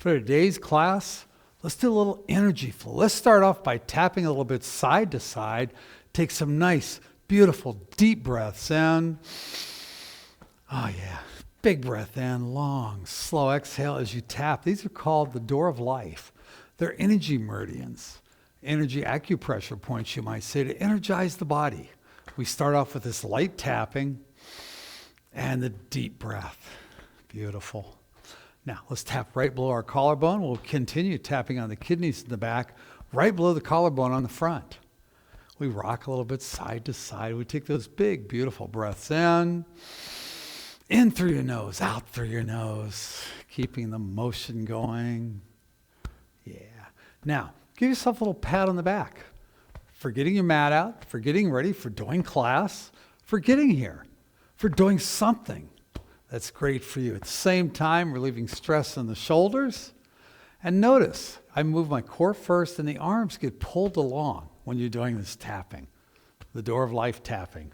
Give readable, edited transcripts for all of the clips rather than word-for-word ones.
For today's class, let's do a little energy flow. Let's start off by tapping a little bit side to side. Take some nice, beautiful, deep breaths in. Oh yeah, big breath in, long, slow exhale as you tap. These are called the door of life. They're energy meridians, energy acupressure points, you might say, to energize the body. We start off with this light tapping and the deep breath. Beautiful. Now, let's tap right below our collarbone. We'll continue tapping on the kidneys in the back, right below the collarbone on the front. We rock a little bit side to side. We take those big, beautiful breaths in through your nose, out through your nose, keeping the motion going. Yeah. Now, give yourself a little pat on the back for getting your mat out, for getting ready, for doing class, for getting here, for doing something that's great for you. At the same time, relieving stress in the shoulders. And notice, I move my core first and the arms get pulled along when you're doing this tapping, the door of life tapping.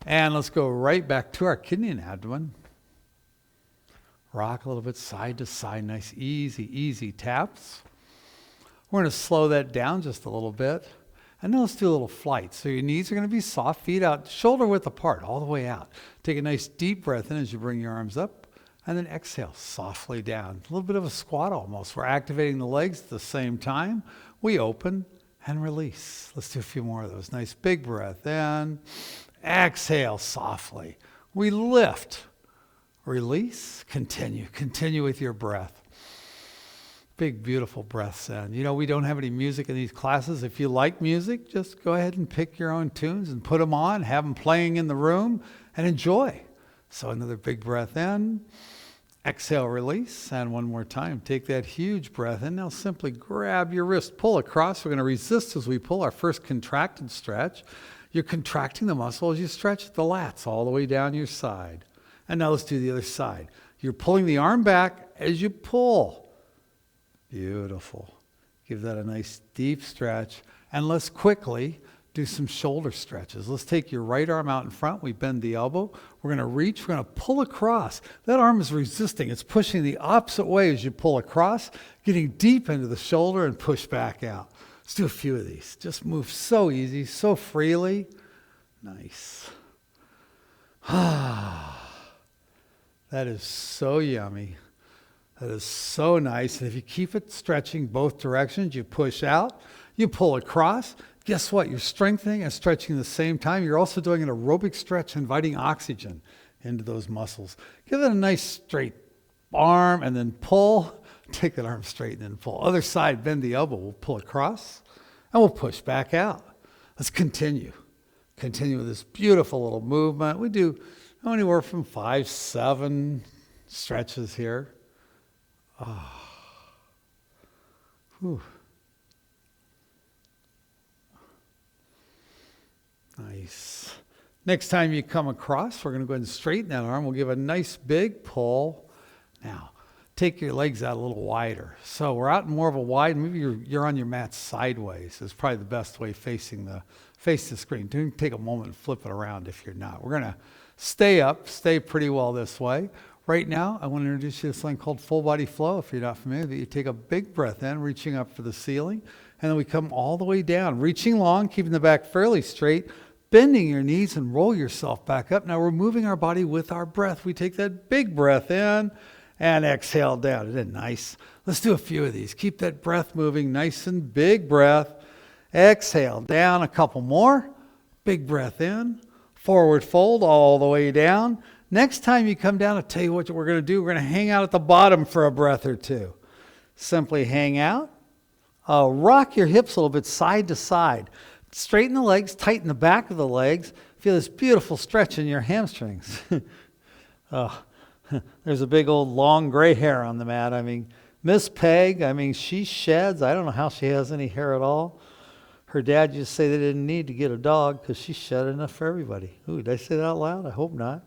And let's go right back to our kidney and abdomen. Rock a little bit side to side, nice, easy taps. We're going to slow that down just a little bit. And then let's do a little flight. So your knees are going to be soft, feet out, shoulder width apart, all the way out. Take a nice deep breath in as you bring your arms up, and then exhale softly down. A little bit of a squat almost. We're activating the legs at the same time. We open and release. Let's do a few more of those. Nice big breath in. Exhale softly. We lift. Release. Continue with your breath. Big, beautiful breaths in. You know, we don't have any music in these classes. If you like music, just go ahead and pick your own tunes and put them on, have them playing in the room, and enjoy. So another big breath in. Exhale, release. And one more time. Take that huge breath in. Now simply grab your wrist, pull across. We're going to resist as we pull our first contracted stretch. You're contracting the muscle as you stretch the lats all the way down your side. And now let's do the other side. You're pulling the arm back as you pull. Beautiful. Give that a nice deep stretch. And let's quickly do some shoulder stretches. Let's take your right arm out in front. We bend the elbow. We're going to reach. We're going to pull across. That arm is resisting. It's pushing the opposite way as you pull across, getting deep into the shoulder and push back out. Let's do a few of these. Just move so easy, so freely. Nice. That is so yummy. That is so nice. And if you keep it stretching both directions, you push out, you pull across. Guess what? You're strengthening and stretching at the same time. You're also doing an aerobic stretch, inviting oxygen into those muscles. Give it a nice straight arm and then pull. Take that arm straight and then pull. Other side, bend the elbow. We'll pull across and we'll push back out. Let's continue. Continue with this beautiful little movement. We do anywhere from 5, 7 stretches here. Whew. Nice. Next time you come across, we're going to go ahead and straighten that arm. We'll give a nice big pull. Now, take your legs out a little wider. So we're out in more of a wide, maybe you're on your mat sideways. It's probably the best way face the screen. Take a moment and flip it around if you're not. We're going to stay up, stay pretty well this way. Right now, I want to introduce you to something called full body flow. If you're not familiar with it, you take a big breath in, reaching up for the ceiling, and then we come all the way down, reaching long, keeping the back fairly straight, bending your knees and roll yourself back up. Now we're moving our body with our breath. We take that big breath in and exhale down. Isn't it nice? Let's do a few of these. Keep that breath moving, nice and big breath. Exhale down, a couple more. Big breath in, forward fold all the way down. Next time you come down, I'll tell you what we're going to do. We're going to hang out at the bottom for a breath or two. Simply hang out. Rock your hips a little bit side to side. Straighten the legs, tighten the back of the legs. Feel this beautiful stretch in your hamstrings. There's a big old long gray hair on the mat. I mean, Miss Peg, she sheds. I don't know how she has any hair at all. Her dad used to say they didn't need to get a dog because she shed enough for everybody. Ooh, did I say that out loud? I hope not.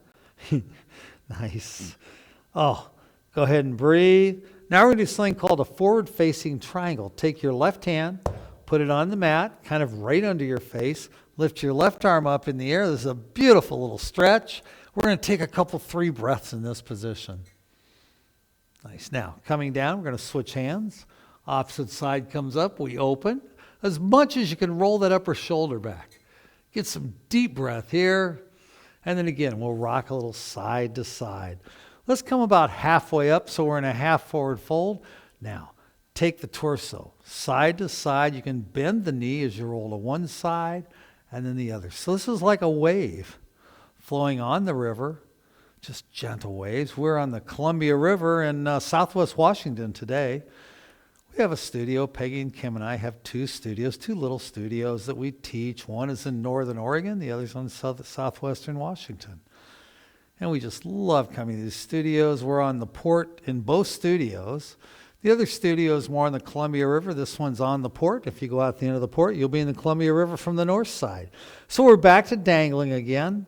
Nice. Go ahead and breathe. Now we're going to do something called a forward-facing triangle. Take your left hand, put it on the mat, kind of right under your face. Lift your left arm up in the air. This is a beautiful little stretch. We're going to take a couple, 3 breaths in this position. Nice. Now, coming down, we're going to switch hands. Opposite side comes up, we open. As much as you can roll that upper shoulder back. Get some deep breath here. And then again, we'll rock a little side to side. Let's come about halfway up, so we're in a half forward fold. Now, take the torso side to side. You can bend the knee as you roll to one side and then the other. So this is like a wave flowing on the river, just gentle waves. We're on the Columbia River in Southwest Washington today. We have a studio. Peggy and Kim and I have two little studios that we teach. One is in Northern Oregon, the other's on Southwestern Washington. And we just love coming to these studios. We're on the port in both studios. The other studio is more on the Columbia River. This one's on the port. If you go out the end of the port, you'll be in the Columbia River from the north side. So we're back to dangling again.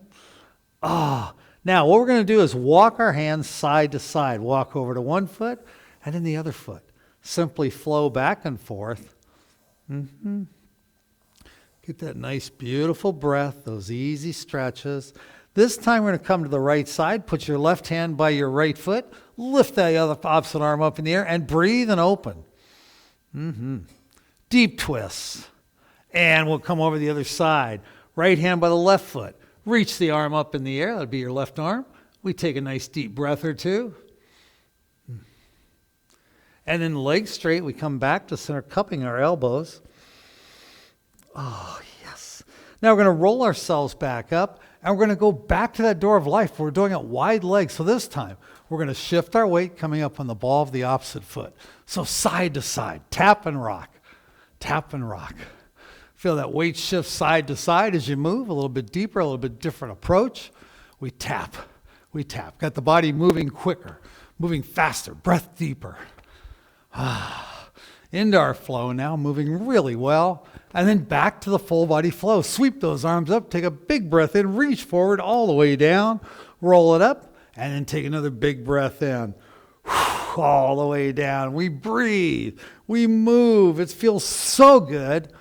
Now what we're going to do is walk our hands side to side. Walk over to one foot and then the other foot. Simply flow back and forth. Get that nice, beautiful breath, those easy stretches. This time we're going to come to the right side. Put your left hand by your right foot. Lift that other opposite arm up in the air and breathe and open. Deep twists. And we'll come over the other side. Right hand by the left foot. Reach the arm up in the air. That'll be your left arm. We take a nice deep breath or two. And then legs straight. We come back to center, cupping our elbows. Oh, yes. Now we're going to roll ourselves back up. And we're going to go back to that door of life. We're doing it wide legs. So this time, we're going to shift our weight coming up on the ball of the opposite foot. So side to side, tap and rock, tap and rock. Feel that weight shift side to side as you move, a little bit deeper, a little bit different approach. We tap, we tap. Got the body moving quicker, moving faster, breath deeper. Into our flow now, moving really well. And then back to the full body flow. Sweep those arms up, take a big breath in, reach forward all the way down, roll it up, and then take another big breath in. All the way down. We breathe, we move. It feels so good.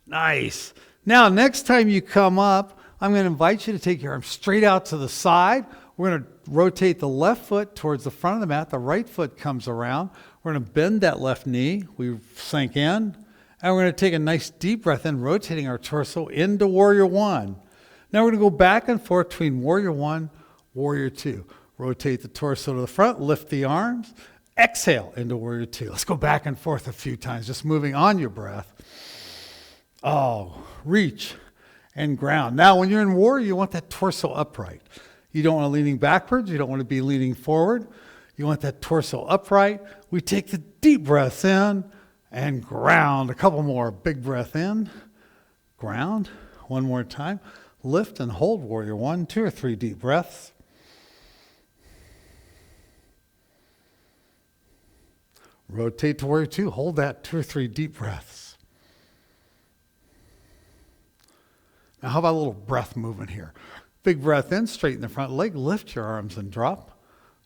Nice. Now, next time you come up, I'm going to invite you to take your arms straight out to the side. We're going to rotate the left foot towards the front of the mat. The right foot comes around. We're going to bend that left knee. We sink in. And we're going to take a nice deep breath in, rotating our torso into Warrior One. Now we're going to go back and forth between Warrior One, Warrior Two. Rotate the torso to the front, lift the arms, exhale into Warrior Two. Let's go back and forth a few times, just moving on your breath. Reach and ground. Now when you're in Warrior, you want that torso upright. You don't want to leaning backwards. You don't want to be leaning forward. You want that torso upright. We take the deep breath in and ground. A couple more. Big breath in. Ground. One more time. Lift and hold Warrior One. 2 or 3 deep breaths. Rotate to Warrior Two. Hold that 2 or 3 deep breaths. Now how about a little breath movement here? Big breath in. Straighten the front leg. Lift your arms and drop.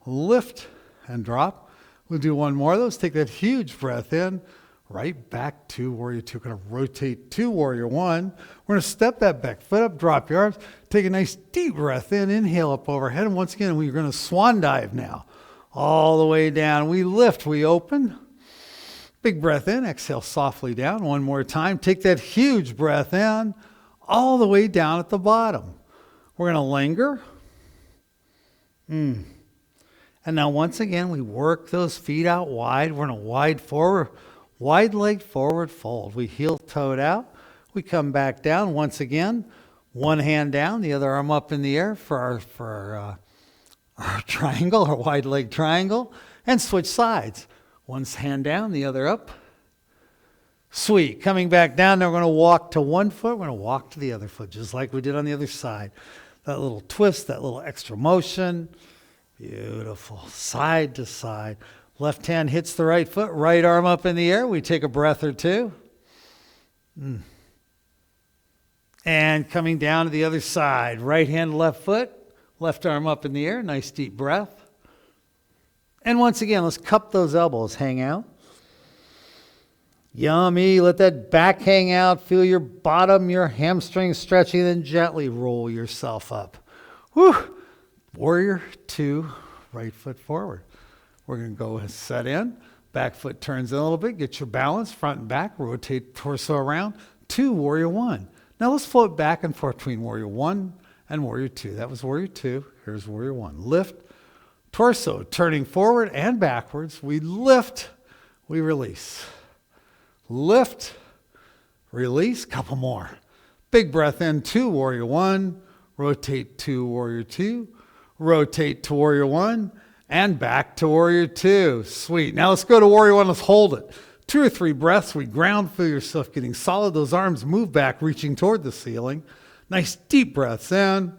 Lift and drop. We'll do one more of those. Take that huge breath in. Right back to Warrior Two. Going to rotate to Warrior One. We're going to step that back foot up, drop your arms. Take a nice deep breath in. Inhale up overhead. And once again, we're going to swan dive now. All the way down. We lift, we open. Big breath in. Exhale softly down. One more time. Take that huge breath in. All the way down at the bottom. We're going to linger. And now once again, we work those feet out wide. We're in a wide leg forward fold. We heel toed out. We come back down once again. One hand down, the other arm up in the air for our triangle, our wide leg triangle. And switch sides. One's hand down, the other up. Sweet. Coming back down, now we're going to walk to one foot. We're going to walk to the other foot, just like we did on the other side. That little twist, that little extra motion. Beautiful. Side to side. Left hand hits the right foot, right arm up in the air. We take a breath or two. And coming down to the other side. Right hand, left foot, left arm up in the air. Nice deep breath. And once again, let's cup those elbows, hang out. Yummy. Let that back hang out. Feel your bottom, your hamstrings stretching, then gently roll yourself up. Whew. Warrior Two, right foot forward. We're going to go and set in. Back foot turns in a little bit. Get your balance, front and back. Rotate torso around. 2, warrior 1. Now let's float back and forth between warrior 1 and warrior 2. That was warrior 2. Here's warrior 1. Lift, torso turning forward and backwards. We lift, we release. Lift, release. Couple more. Big breath in. 2, warrior 1. Rotate to warrior 2. Rotate to warrior 1. And back to warrior 2. Sweet. Now let's go to warrior 1. Let's hold it. 2 or 3 breaths. We ground, feel yourself getting solid. Those arms move back, reaching toward the ceiling. Nice deep breaths in.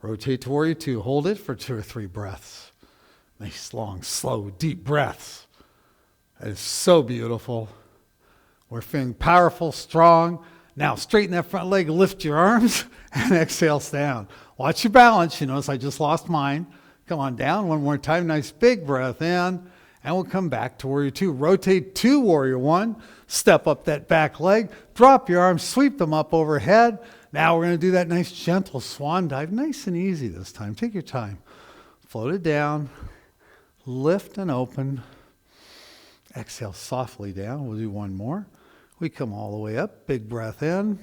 Rotate to warrior 2. Hold it for 2 or 3 breaths. Nice, long, slow, deep breaths. That is so beautiful. We're feeling powerful, strong. Now, straighten that front leg, lift your arms, and exhale down. Watch your balance. You notice I just lost mine. Come on down one more time. Nice big breath in, and we'll come back to warrior 2. Rotate to warrior 1. Step up that back leg. Drop your arms, sweep them up overhead. Now we're going to do that nice gentle swan dive. Nice and easy this time. Take your time. Float it down. Lift and open. Exhale softly down. We'll do one more. We come all the way up, big breath in.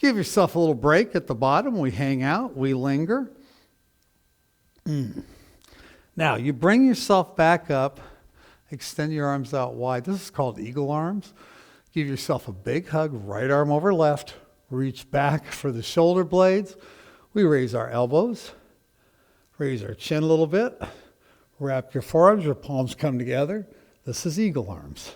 Give yourself a little break at the bottom. We hang out, we linger. Now, you bring yourself back up, extend your arms out wide. This is called eagle arms. Give yourself a big hug, right arm over left. Reach back for the shoulder blades. We raise our elbows, raise our chin a little bit. Wrap your forearms, your palms come together. This is eagle arms.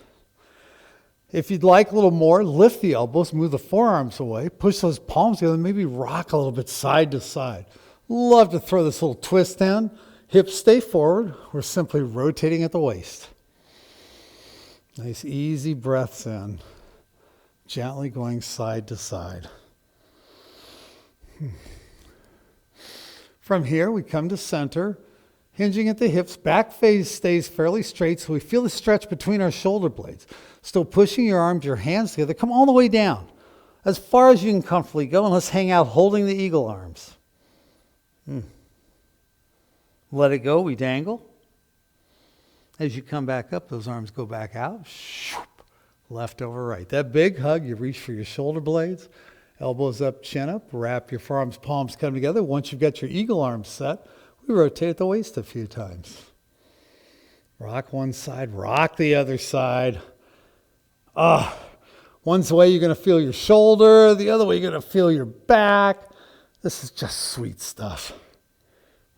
If you'd like a little more, lift the elbows, move the forearms away, push those palms together, maybe rock a little bit side to side. Love to throw this little twist in. Hips stay forward. We're simply rotating at the waist. Nice easy breaths in. Gently going side to side. From here, we come to center. Hinging at the hips, back face stays fairly straight, so we feel the stretch between our shoulder blades. Still pushing your arms, your hands together. Come all the way down, as far as you can comfortably go, and let's hang out holding the eagle arms. Let it go, we dangle. As you come back up, those arms go back out. Left over right. That big hug, you reach for your shoulder blades. Elbows up, chin up. Wrap your forearms, palms come together. Once you've got your eagle arms set, we rotate the waist a few times. Rock one side, rock the other side. One's way you're going to feel your shoulder, the other way you're going to feel your back. This is just sweet stuff.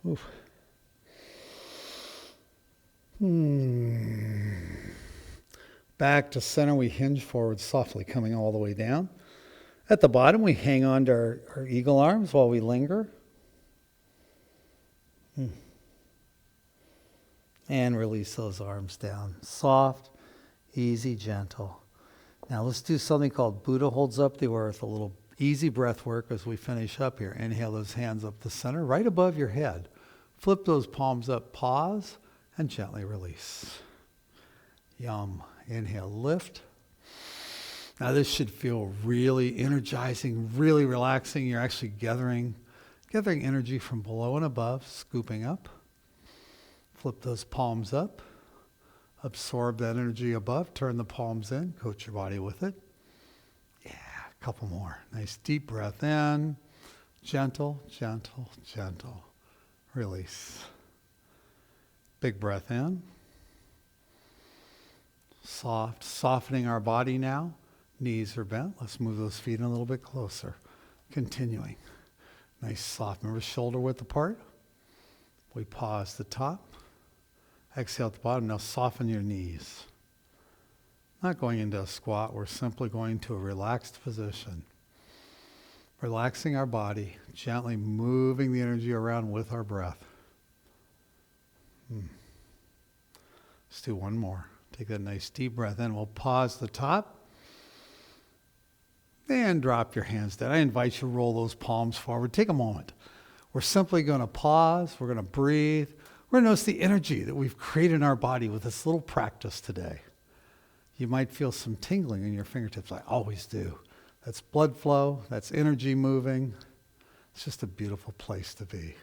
Oof. Back to center, we hinge forward softly, coming all the way down. At the bottom, we hang on to our eagle arms while we linger. And release those arms down. Soft, easy, gentle. Now let's do something called Buddha holds up the earth, a little easy breath work as we finish up here. Inhale those hands up the center, right above your head. Flip those palms up, pause, and gently release. Yum. Inhale, lift. Now this should feel really energizing, really relaxing. You're actually gathering energy from below and above, scooping up. Flip those palms up. Absorb that energy above. Turn the palms in. Coach your body with it. Yeah, a couple more. Nice deep breath in. Gentle, gentle, gentle. Release. Big breath in. Soft, softening our body now. Knees are bent. Let's move those feet in a little bit closer. Continuing. Nice soft. Remember, shoulder width apart. We pause the top. Exhale at the bottom. Now soften your knees. Not going into a squat. We're simply going to a relaxed position. Relaxing our body. Gently moving the energy around with our breath. Let's do one more. Take that nice deep breath in. We'll pause the top. And drop your hands down. I invite you to roll those palms forward. Take a moment. We're simply going to pause. We're going to breathe. We're going to notice the energy that we've created in our body with this little practice today. You might feel some tingling in your fingertips. I always do. That's blood flow. That's energy moving. It's just a beautiful place to be.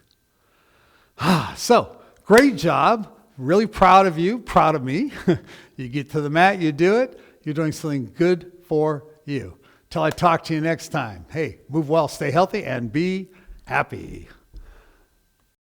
So, great job. Really proud of you, proud of me. You get to the mat, you do it. You're doing something good for you. Till I talk to you next time. Hey, move well, stay healthy, and be happy.